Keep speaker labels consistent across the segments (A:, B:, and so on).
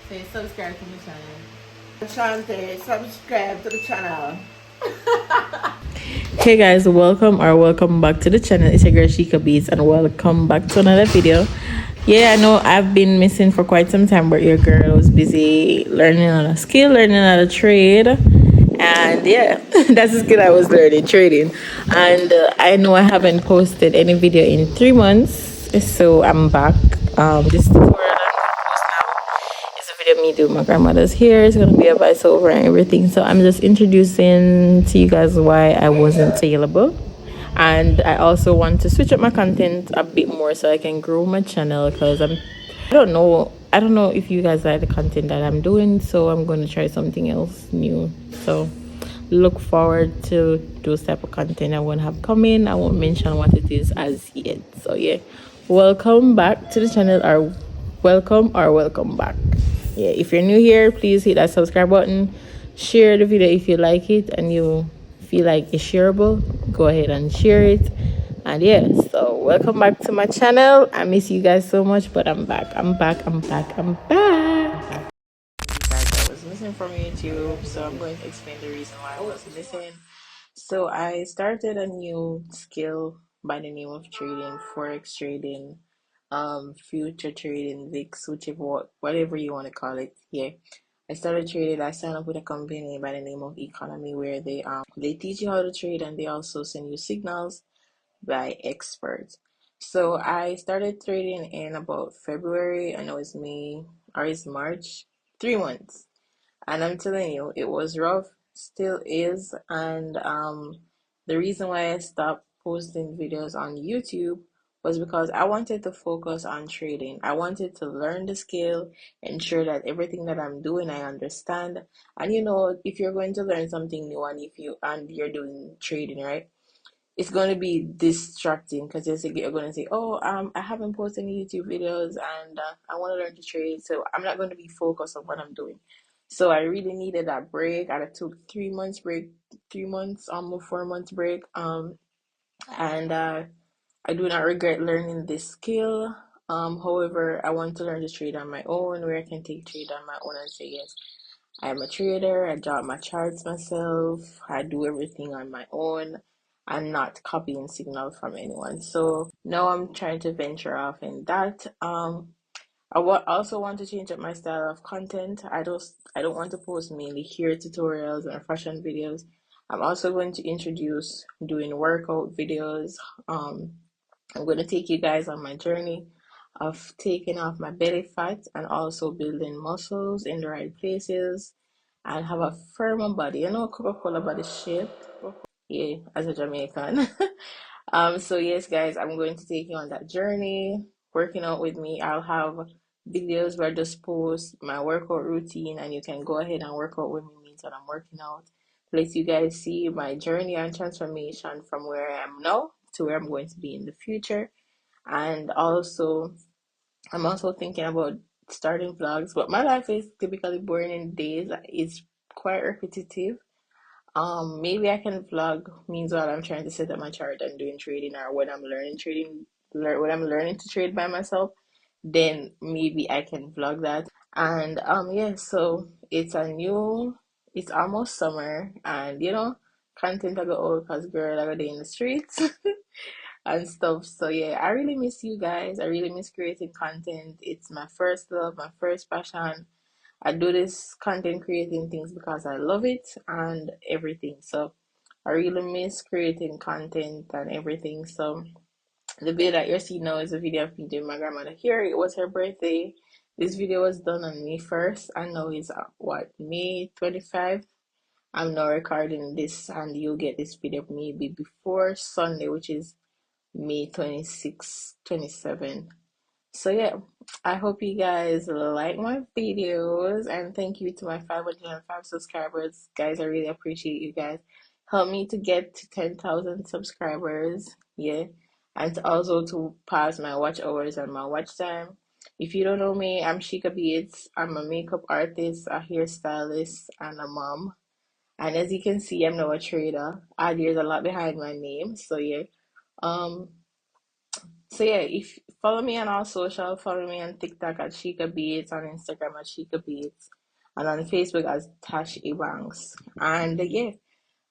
A: Say subscribe to my channel.
B: Chante, subscribe to the channel.
C: Hey guys, welcome back to the channel. It's your girl Shekabeats and welcome back to another video. Yeah, I know I've been missing for quite some time, but your girl was busy learning on a skill, learning on a trade. And yeah, that's the skill I was learning, trading. And I know I haven't posted any video in 3 months, so I'm back. This tutorial it's a video of me doing my grandmother's hair. It's gonna be a voiceover and everything. So I'm just introducing to you guys why I wasn't available. And I also want to switch up my content a bit more so I can grow my channel because I don't know if you guys like the content that I'm doing, so I'm gonna try something else new. So look forward to those type of content I won't have coming. I won't mention what it is as yet. So yeah. Welcome back to the channel or welcome back. Yeah, if you're new here, please hit that subscribe button, share the video if you like it and you feel like it's shareable, go ahead and share it. And yeah, so welcome back to my channel. I miss you guys so much, but I'm back. I'm back.
A: Guys, I was missing from YouTube, so I'm going to explain the reason why I was missing. So I started a new skill by the name of trading, forex trading, future trading, VIX, whatever you want to call it. Yeah, I started trading. I signed up with a company by the name of Economy, where they teach you how to trade and they also send you signals by experts. So I started trading in about February. I know it's May or it's March. 3 months. And I'm telling you, it was rough, still is. And the reason why I stopped posting videos on YouTube was because I wanted to focus on trading. I wanted to learn the skill, ensure that everything that I'm doing I understand. And if you're going to learn something new and you're doing trading, right? It's going to be distracting because you're going to say, oh, I haven't posted any YouTube videos and I want to learn to trade, so I'm not going to be focused on what I'm doing. So I really needed that break. I took 3 months break, 3 months, almost 4 months break. And I do not regret learning this skill. However, I want to learn to trade on my own, where I can take trade on my own and say, yes, I am a trader. I draw my charts myself. I do everything on my own. I'm not copying signal from anyone. So now I'm trying to venture off in that. Also want to change up my style of content. I don't want to post mainly hair tutorials and fashion videos. I'm also going to introduce doing workout videos. Um, I'm going to take you guys on my journey of taking off my belly fat and also building muscles in the right places and have a firmer body. Coca-Cola body shape. Yeah, as a Jamaican. So yes, guys, I'm going to take you on that journey, working out with me. I'll have videos where I just post my workout routine and you can go ahead and work out with me means that I'm working out. Let you guys see my journey and transformation from where I am now to where I'm going to be in the future. And also, I'm also thinking about starting vlogs, but my life is typically boring in days. It's quite repetitive. Maybe I can vlog means while I'm trying to set up my chart and doing trading, or when I'm learning when I'm learning to trade by myself, then maybe I can vlog that. And yeah, so it's almost summer, and content I go out because girl I go day in the streets and stuff. So yeah, I really miss you guys. I really miss creating content. It's my first love, my first passion. I do this content creating things because I love it and everything. So I really miss creating content and everything. So the video that you're seeing now is a video of me doing my grandmother here. It was her birthday. This video was done on May 1st. I know it's May 25th. I'm now recording this and you'll get this video maybe before Sunday, which is May 26, 27. So yeah, I hope you guys like my videos and thank you to my 505 subscribers. Guys, I really appreciate you guys. Help me to get to 10,000 subscribers. Yeah. And also to pass my watch hours and my watch time. If you don't know me, I'm Shekabeats. I'm a makeup artist, a hairstylist, and a mom. And as you can see, I'm now a trader. There's a lot behind my name. So yeah. Um So yeah, if follow me on all social, follow me on TikTok at Shekabeats, on Instagram at Shekabeats, and on Facebook as Tash Ebanks. And yeah,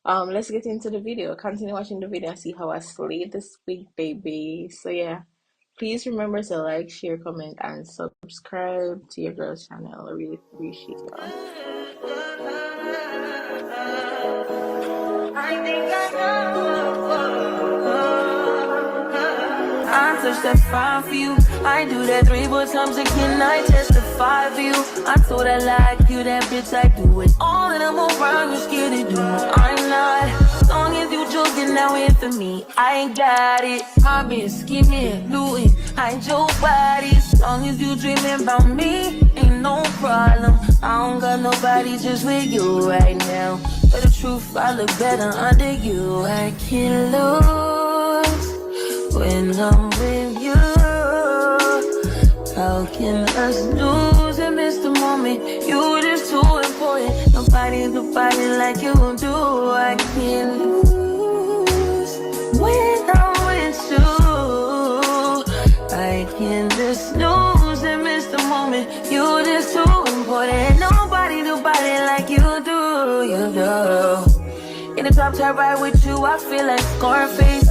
A: let's get into the video. Continue watching the video and see how I slayed this week, baby. So yeah, please remember to like, share, comment, and subscribe to your girl's channel. I really appreciate y'all.
D: I touch that 5 for you. I do that 3 more times again. I testify for you. I told I like you, that bitch. I do it all, and I'm around. You're scared to do it. I'm not. As long as you joking now in for me, I ain't got it. I've been scheming, looting. I ain't your body. As long as you dreaming about me, ain't no problem. I don't got nobody just with you right now. But the truth, I look better under you. I can't lose when I'm with you. How can us lose and miss the moment? You just too important. Nobody like you do. I can't lose when I'm with you. I can just lose and miss the moment. You just too important. Nobody like you do. You do. In the top tier ride with you, I feel like Scarface.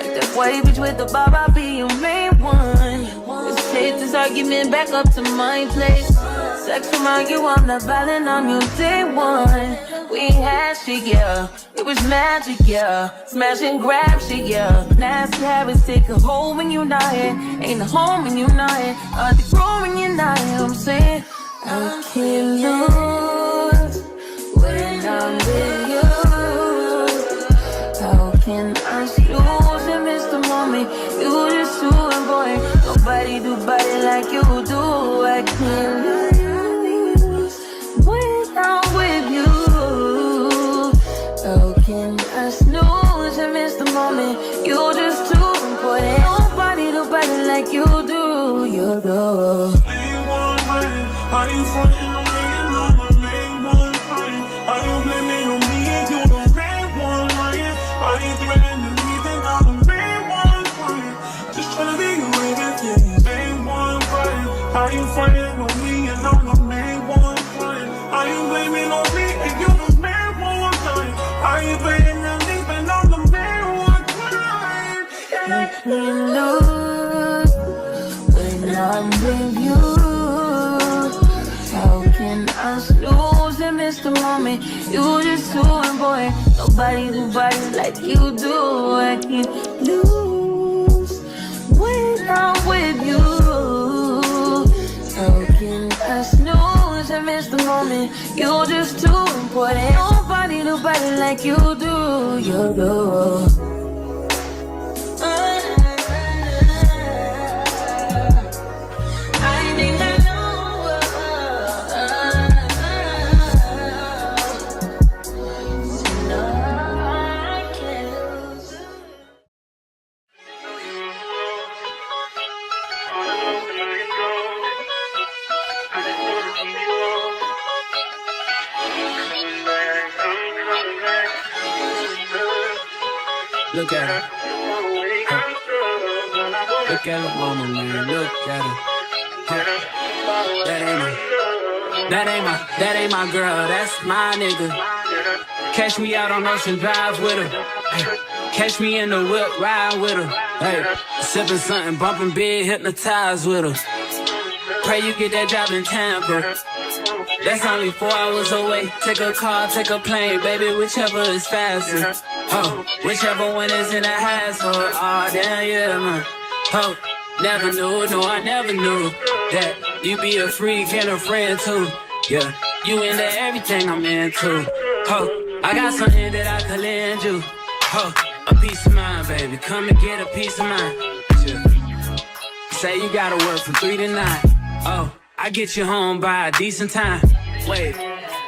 D: That white bitch with the bob, I'll be your main one. Let's take this argument back up to my place. Sex remind you I'm not violent on you day one. We had shit, yeah. It was magic, yeah. Smash and grab shit, yeah. Nasty habits take a hold when you're not here. Ain't a home when you're not here. Are they grow when you're not here? I'm saying I can't lose when I'm with you. How can I lose and miss the moment? You just too important. Nobody do body like you do. I can't lose when I'm with you. How can I snooze and miss the moment? You just too important. Nobody do body like you do. You do.
E: Are you frontin' on me and I'm the main one crying? Are you blaming on me and you the main one lying? Are you threatening me then I'm the main one crying? Just tryna be your everything, main one crying. Are you frontin' on me and I'm the main one crying? Are you blaming on me and you the main one crying? Are you blaming on me and I'm the main one crying?
D: I can't lose when I'm with you. How can I lose and miss the moment? You just too important. Nobody do body like you do. I can't lose when I'm with you. How can I snooze and miss the moment? You just too important. Nobody do body like you do. You do.
F: Look at her. Look at her mama, man. Look at her. That ain't my girl. That's my nigga. Catch me out on Ocean Drive with her. Hey. Catch me in the whip, ride with her. Hey. Sipping something, bumping big, hypnotized with her. Pray you get that job in Tampa. That's only 4 hours away. Take a car, take a plane, baby, whichever is faster. Oh, whichever one is in the hassle. Oh, damn, yeah, man. Oh, never knew, no, I never knew that you be a freak and a friend too. Yeah, you into everything I'm into. Oh, I got something that I could lend you. Oh, a piece of mind, baby. Come and get a piece of mind. Yeah. Say you gotta work from 3 to 9. Oh, I get you home by a decent time. Wait,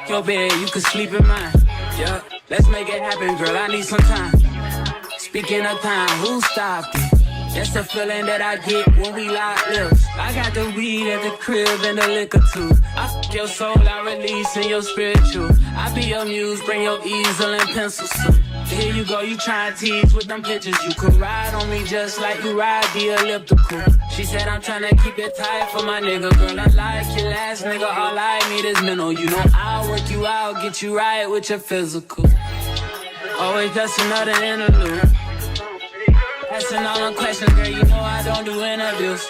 F: your bed, you can sleep in mine. Yeah, let's make it happen, girl, I need some time. Speaking of time, who stopped it? That's the feeling that I get when we lock lips. I got the weed at the crib and the liquor too. I fuck your soul, I release in your spiritual. I be your muse, bring your easel and pencils too. Here you go, you trying to tease with them pictures. You could ride on me just like you ride the elliptical. She said I'm trying to keep it tight for my nigga. Girl, I like your last nigga, all I need is mental. You know I'll work you out, get you right with your physical. Always just another interlude. Asking all them questions, girl, you know I don't do interviews.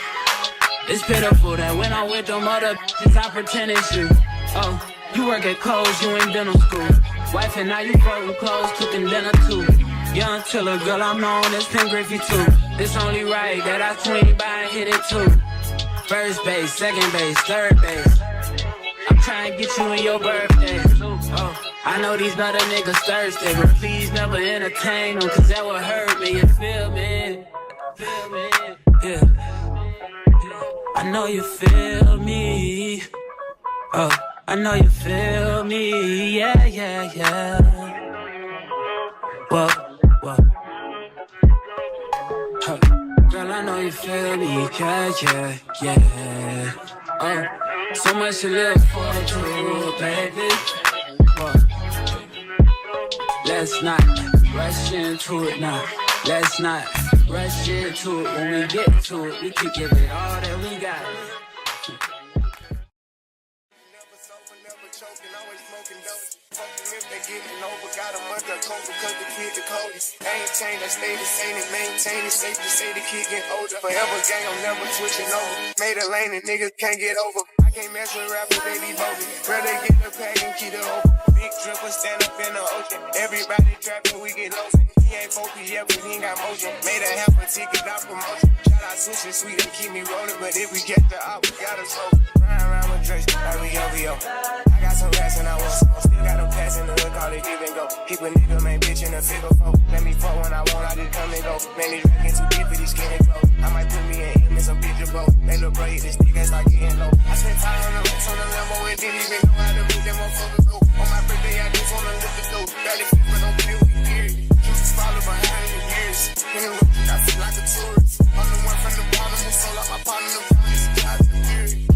F: It's pitiful that when I'm with them other bitches, I pretend it's you. Oh, you work at Kohl's, you in dental school. Wife and now you folding clothes, cooking dinner too. Young Tiller, girl, I'm known as Pim Griffey too. It's only right that I swing by and hit it too. First base, second base, third base. I'm trying to get you in your birthday. Oh, I know these other niggas thirsty, but please never entertain them, cause that would hurt me, you feel me? Feel me? Yeah. I know you feel me. Oh, I know you feel me. Yeah, yeah, yeah. Whoa, whoa. Huh. Girl, I know you feel me. Yeah, yeah, yeah. Oh, so much to live for, too, baby. Whoa. Let's not rush into it now. Let's not rush into it. When we get to it, we can give it all that we got.
E: If they getting over, got a month of coke because the kid the coldest. Ain't changed, I stay the same and maintain it. Safe to say the kid getting older. Forever gang, I'm never switching over. Made a lane and niggas can't get over. I can't mess with rappers, they be bogus. Rather get the pack and keep it open. Big dripper stand up in the ocean. Everybody trapping, we get low. He ain't focused yet, but he ain't got motion. Made a half a ticket, not promotion. Shout out Sushi Sweet, and keep me rolling. But if we get the op, we gotta smoke. Ride around with Drake, like we OVO. I got some rats and I want some. Still got them pass in the hood, call it give and go. Keep a nigga, man, bitch in a figure four. Let me fuck when I want, I just come and go. Man, these rapping too deep for these skinny clothes. I might put me in him in some picture boat. They look bro, hit this stick and start getting low. I spent 500 racks on the Lambo and didn't even know how to beat them motherfuckers go. On my birthday, I just wanna lift the dough. Barely fit, but don't play with me, period. Juices follow behind in the years. When it works, I feel like a tourist. I'm the one from the bottom who sold out my partner, the promise. I the period.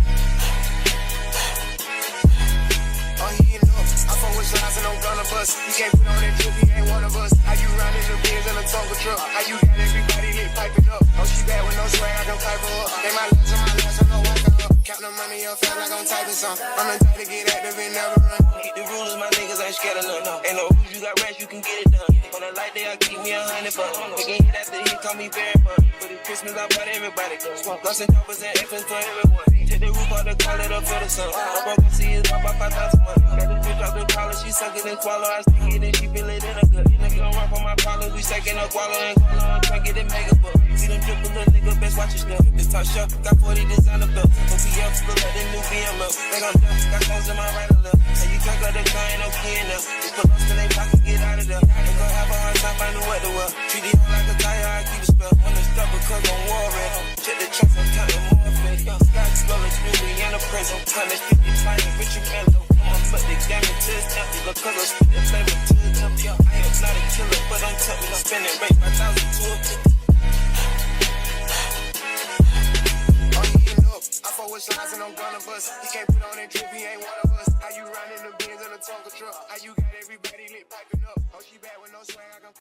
E: Oh, he ain't up. I fuck with slides and I'm gonna bust. You can't put on that drip, he ain't one of us. How you riding the Benz in a Tonka truck? How you got everybody lit piping up? Oh, she bad with no swag, I can pipe her up. They my last and my last, I know walk her up. Count the money up fast like I'm typing some. I'm the type to get active and never run. Keep the rules, my niggas ain't scared of none. Ain't no rules, you got rats, you can get it done. On a light day, I keep me 100 bucks. They can hit after he call me very fun. For the Christmas, I bought everybody. Lost and choppers and infants for everyone. Take the roof off the collar, up for the sun. I'm gonna see his pop by 5,000 money. Got the bitch off the collar, she suck it and swallow. I stick it and she feel it in a gut. Nigga don't run for my problems, we stacking up wallow and swallow. I'm trying to get it mega book. See them triple little nigga, best watch your stuff. This top shop, got 40 designer belts. OPF, look like the new BM up. They gon' jump, got clothes in my right or left. And you drink up the car, ain't no key in there. Just put lost in they pockets, get out of there. They gon' have a hard time finding what to wear. Treat the hoe like a tire, I keep a spell. On the stuff because I'm war ready. Check the trunks, I'm counting more fake. Sky scrolling through me in a prison. Time to 50 tiny, Richard Mello. But they damage to his temple. Because I'm spitting flavor to the temple. I am not a killer, but I'm tempted. I'm spending rate 5,000 to a 50. I fuck with slides and I'm gonna bust. He can't put on that drip, he ain't one of us. How you riding the Benz in a Tonka truck? How you got everybody lit piping up? Oh, she bad with no swag, I can...